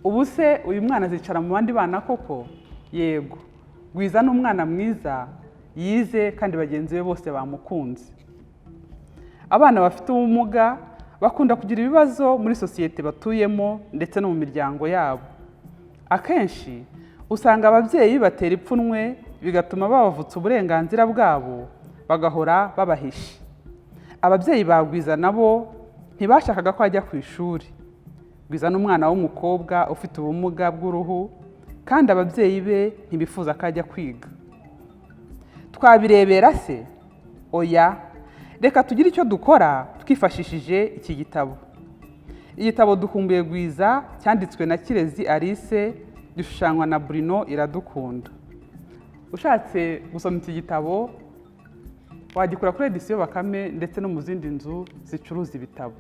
Ubu se uyu mwana azicara mu bandi bana koko? Yego. Gwiza ni umwana mwiza, yize kandi bagenzi be bose bamukunze. Abana bafite ubumuga bakunda kugira ibibazo muri sosiyete batuyemo ndetse no mu miryango yabo. Akenshi usanga ababyeyi batera ipfunwe bigatuma babavutsa uburenganzira bwabo bagahora babahisha. Ababyeyi ba Gwiza nabo ntibashakaga ko ajya ku ishuri. Gwiza ni umwana w'umukobwa ufite ubumuga bw'uruhu kandi ababyeyi be ntibifuza ko ajya kwiga. Twabirebera se? Oya, reka tugire icyo dukora twifashishije iki gitabo. Igitabo Dukumbuye Gwiza cyanditswe na IKIREZI Alice, gishushanywa na Bruno IRADUKUNDA. Ushatse gusoma iki gitabo wagikura kuri edisiyo Bakame ndetse no mu zindi nzu zicuruza ibitabo.